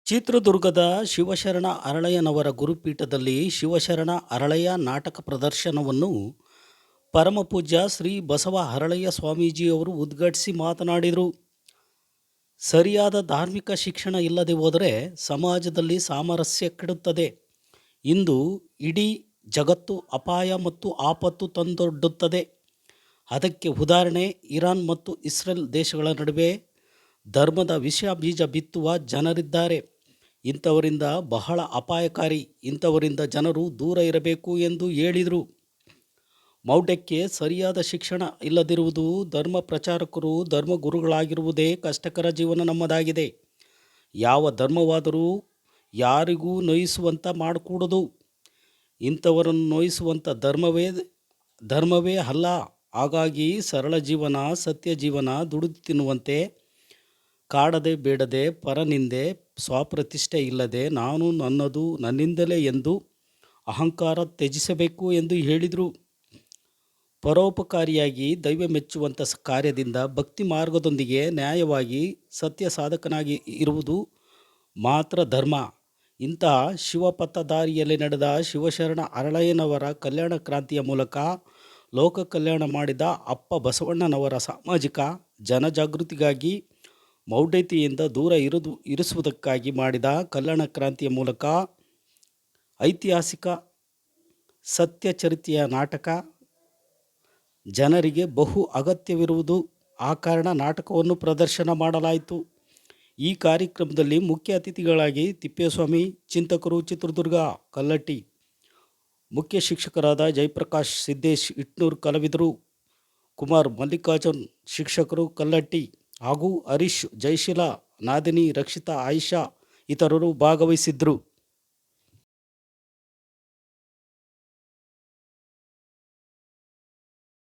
ಚಿತ್ರದುರ್ಗದ ಶಿವಶರಣ ಅರಳಯ್ಯನವರ ಗುರುಪೀಠದಲ್ಲಿ ಶಿವಶರಣ ಅರಳಯ್ಯ ನಾಟಕ ಪ್ರದರ್ಶನವನ್ನು ಪರಮಪೂಜ್ಯ ಶ್ರೀ ಬಸವ ಅರಳಯ್ಯ ಸ್ವಾಮೀಜಿಯವರು ಉದ್ಘಾಟಿಸಿ ಮಾತನಾಡಿದರು. ಸರಿಯಾದ ಧಾರ್ಮಿಕ ಶಿಕ್ಷಣ ಇಲ್ಲದೆ ಹೋದರೆ ಸಮಾಜದಲ್ಲಿ ಸಾಮರಸ್ಯ ಕೆಡುತ್ತದೆ. ಇಂದು ಇಡೀ ಜಗತ್ತು ಅಪಾಯ ಮತ್ತು ಆಪತ್ತು ತಂದೊಡ್ಡುತ್ತದೆ. ಅದಕ್ಕೆ ಉದಾಹರಣೆ ಇರಾನ್ ಮತ್ತು ಇಸ್ರೇಲ್ ದೇಶಗಳ ನಡುವೆ ಧರ್ಮದ ವಿಷ ಬೀಜ ಬಿತ್ತುವ ಜನರಿದ್ದಾರೆ. ಇಂಥವರಿಂದ ಬಹಳ ಅಪಾಯಕಾರಿ. ಇಂಥವರಿಂದ ಜನರು ದೂರ ಇರಬೇಕು ಎಂದು ಹೇಳಿದರು. ಮೌಢ್ಯಕ್ಕೆ ಸರಿಯಾದ ಶಿಕ್ಷಣ ಇಲ್ಲದಿರುವುದು, ಧರ್ಮ ಪ್ರಚಾರಕರು ಧರ್ಮಗುರುಗಳಾಗಿರುವುದೇ ಕಷ್ಟಕರ ಜೀವನ ನಮ್ಮದಾಗಿದೆ. ಯಾವ ಧರ್ಮವಾದರೂ ಯಾರಿಗೂ ನೋಯಿಸುವಂತ ಮಾಡಕೂಡದು. ಇಂಥವರನ್ನು ನೋಯಿಸುವಂಥ ಧರ್ಮವೇ ಅಲ್ಲ. ಹಾಗಾಗಿ ಸರಳ ಜೀವನ, ಸತ್ಯ ಜೀವನ, ದುಡಿದು ತಿನ್ನುವಂತೆ, ಕಾಡದೆ ಬೇಡದೆ, ಪರನಿಂದೆ, ಸ್ವಪ್ರತಿಷ್ಠೆ ಇಲ್ಲದೆ ನಾನು ನನ್ನದು ನನ್ನಿಂದಲೇ ಎಂದು ಅಹಂಕಾರ ತ್ಯಜಿಸಬೇಕು ಎಂದು ಹೇಳಿದರು. ಪರೋಪಕಾರಿಯಾಗಿ ದೈವ ಮೆಚ್ಚುವಂಥ ಕಾರ್ಯದಿಂದ ಭಕ್ತಿ ಮಾರ್ಗದೊಂದಿಗೆ ನ್ಯಾಯವಾಗಿ ಸತ್ಯ ಸಾಧಕನಾಗಿ ಇರುವುದು ಮಾತ್ರ ಧರ್ಮ. ಇಂತಹ ಶಿವಪಥದಾರಿಯಲ್ಲಿ ನಡೆದ ಶಿವಶರಣ ಅರಳಯ್ಯನವರ ಕಲ್ಯಾಣ ಕ್ರಾಂತಿಯ ಮೂಲಕ ಲೋಕ ಕಲ್ಯಾಣ ಮಾಡಿದ ಅಪ್ಪ ಬಸವಣ್ಣನವರ ಸಾಮಾಜಿಕ ಜನಜಾಗೃತಿಗಾಗಿ, ಮೌಢ್ಯತೆಯಿಂದ ದೂರ ಇರಿಸುವುದಕ್ಕಾಗಿ ಮಾಡಿದ ಕಲ್ಯಾಣ ಕ್ರಾಂತಿಯ ಮೂಲಕ ಐತಿಹಾಸಿಕ ಸತ್ಯಚರಿತೆಯ ನಾಟಕ ಜನರಿಗೆ ಬಹು ಅಗತ್ಯವಿರುವುದು. ಆ ಕಾರಣ ನಾಟಕವನ್ನು ಪ್ರದರ್ಶನ ಮಾಡಲಾಯಿತು. ಈ ಕಾರ್ಯಕ್ರಮದಲ್ಲಿ ಮುಖ್ಯ ಅತಿಥಿಗಳಾಗಿ ತಿಪ್ಪೇಸ್ವಾಮಿ ಚಿಂತಕರು ಚಿತ್ರದುರ್ಗ ಕಲ್ಲಟ್ಟಿ, ಮುಖ್ಯ ಶಿಕ್ಷಕರಾದ ಜಯಪ್ರಕಾಶ್ ಸಿದ್ದೇಶ್ ಇಟ್ನೂರು, ಕಲಾವಿದರು ಕುಮಾರ್ ಮಲ್ಲಿಕಾರ್ಜುನ್, ಶಿಕ್ಷಕರು ಕಲ್ಲಟ್ಟಿ ಹಾಗೂ ಹರೀಶ್, ಜಯಶೀಲ, ನಾದಿನಿ, ರಕ್ಷಿತಾ, ಆಯಿಷಾ ಇತರರು ಭಾಗವಹಿಸಿದ್ದರು.